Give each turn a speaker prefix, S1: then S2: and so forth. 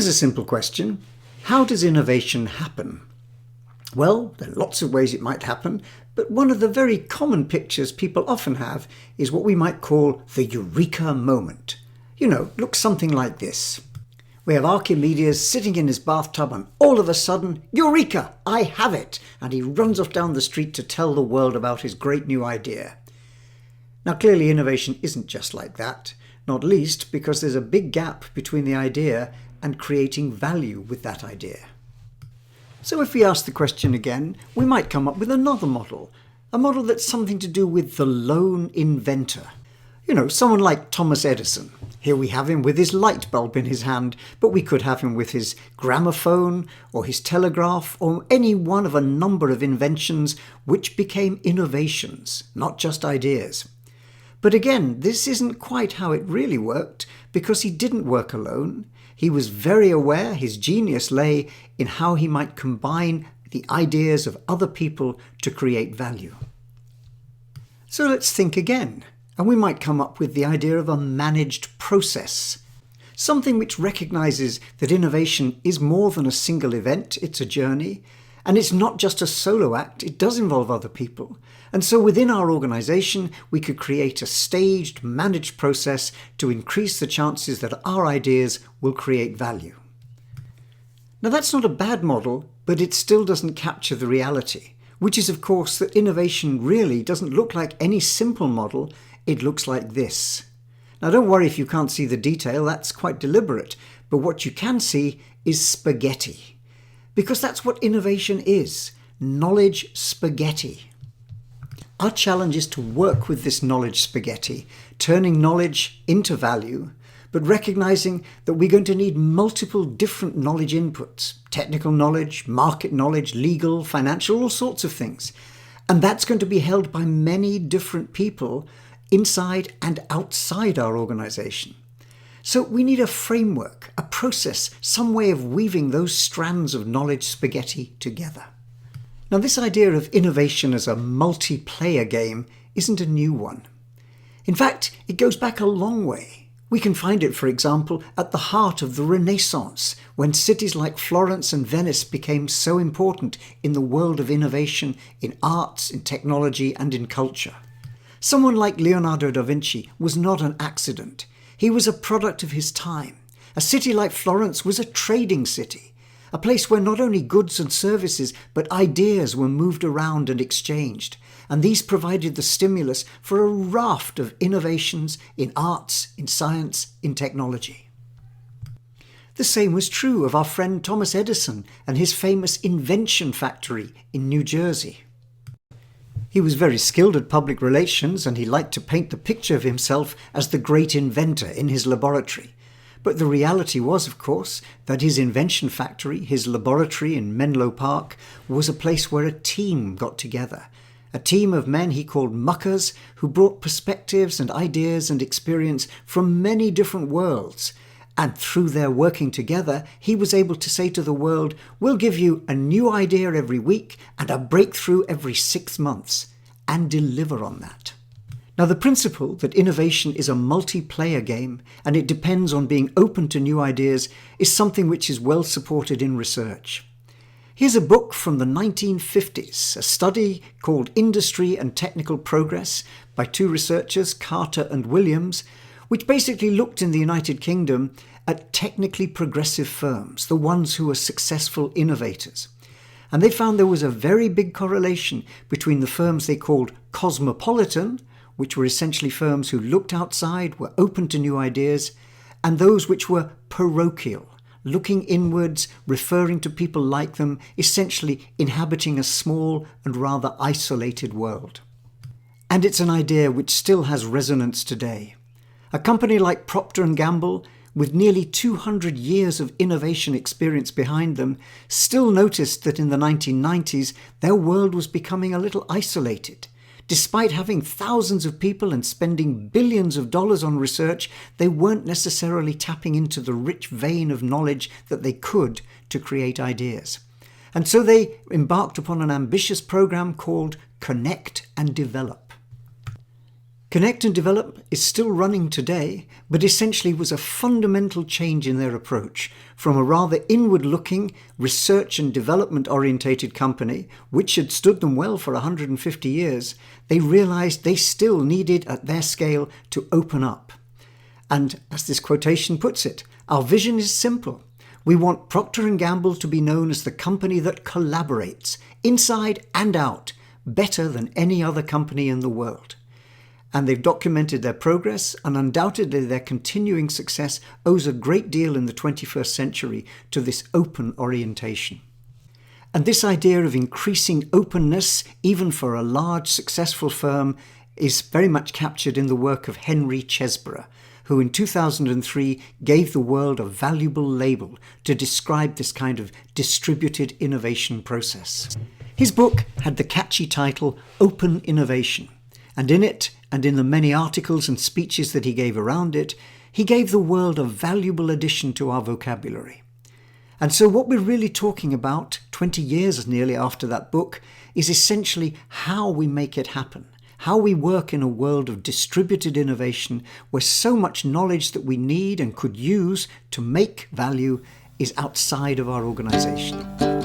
S1: Here's a simple question. How does innovation happen? Well, there are lots of ways it might happen, but one of the very common pictures people often have is what we might call the eureka moment. Looks something like this. We have Archimedes sitting in his bathtub and all of a sudden, eureka, I have it! And he runs off down the street to tell the world about his great new idea. Now clearly innovation isn't just like that, not least because there's a big gap between the idea and creating value with that idea. So if we ask the question again, we might come up with another model, a model that's something to do with the lone inventor. Someone like Thomas Edison. Here we have him with his light bulb in his hand, but we could have him with his gramophone or his telegraph or any one of a number of inventions which became innovations, not just ideas. But again, this isn't quite how it really worked because he didn't work alone. He was very aware his genius lay in how he might combine the ideas of other people to create value. So let's think again. And we might come up with the idea of a managed process, something which recognizes that innovation is more than a single event, it's a journey, and it's not just a solo act, it does involve other people. And so within our organization, we could create a staged, managed process to increase the chances that our ideas will create value. Now that's not a bad model, but it still doesn't capture the reality, which is of course that innovation really doesn't look like any simple model. It looks like this. Now don't worry if you can't see the detail, that's quite deliberate, but what you can see is spaghetti. Because that's what innovation is, knowledge spaghetti. Our challenge is to work with this knowledge spaghetti, turning knowledge into value, but recognizing that we're going to need multiple different knowledge inputs, technical knowledge, market knowledge, legal, financial, all sorts of things. And that's going to be held by many different people inside and outside our organization. So we need a framework, a process, some way of weaving those strands of knowledge spaghetti together. Now this idea of innovation as a multiplayer game isn't a new one. In fact, it goes back a long way. We can find it, for example, at the heart of the Renaissance, when cities like Florence and Venice became so important in the world of innovation, in arts, in technology, and in culture. Someone like Leonardo da Vinci was not an accident. He was a product of his time. A city like Florence was a trading city, a place where not only goods and services, but ideas were moved around and exchanged. And these provided the stimulus for a raft of innovations in arts, in science, in technology. The same was true of our friend Thomas Edison and his famous invention factory in New Jersey. He was very skilled at public relations and he liked to paint the picture of himself as the great inventor in his laboratory. But the reality was, of course, that his invention factory, his laboratory in Menlo Park, was a place where a team got together. A team of men he called muckers who brought perspectives and ideas and experience from many different worlds. And through their working together, he was able to say to the world, we'll give you a new idea every week and a breakthrough every 6 months, and deliver on that. Now the principle that innovation is a multiplayer game and it depends on being open to new ideas is something which is well supported in research. Here's a book from the 1950s, a study called Industry and Technical Progress by 2 researchers, Carter and Williams, which basically looked in the United Kingdom at technically progressive firms, the ones who are successful innovators. And they found there was a very big correlation between the firms they called cosmopolitan, which were essentially firms who looked outside, were open to new ideas, and those which were parochial, looking inwards, referring to people like them, essentially inhabiting a small and rather isolated world. And it's an idea which still has resonance today. A company like Procter Gamble, with nearly 200 years of innovation experience behind them, still noticed that in the 1990s their world was becoming a little isolated. Despite having thousands of people and spending billions of dollars on research, they weren't necessarily tapping into the rich vein of knowledge that they could to create ideas. And so they embarked upon an ambitious program called Connect and Develop. Connect and Develop is still running today, but essentially was a fundamental change in their approach from a rather inward-looking, research and development-orientated company, which had stood them well for 150 years. They realized they still needed, at their scale, to open up. And as this quotation puts it, our vision is simple. We want Procter Gamble to be known as the company that collaborates, inside and out, better than any other company in the world. And they've documented their progress, and undoubtedly their continuing success owes a great deal in the 21st century to this open orientation. And this idea of increasing openness, even for a large, successful firm, is very much captured in the work of Henry Chesborough, who in 2003 gave the world a valuable label to describe this kind of distributed innovation process. His book had the catchy title Open Innovation, and in it, and in the many articles and speeches that he gave around it, he gave the world a valuable addition to our vocabulary. And so what we're really talking about, 20 years nearly after that book, is essentially how we make it happen, how we work in a world of distributed innovation where so much knowledge that we need and could use to make value is outside of our organization.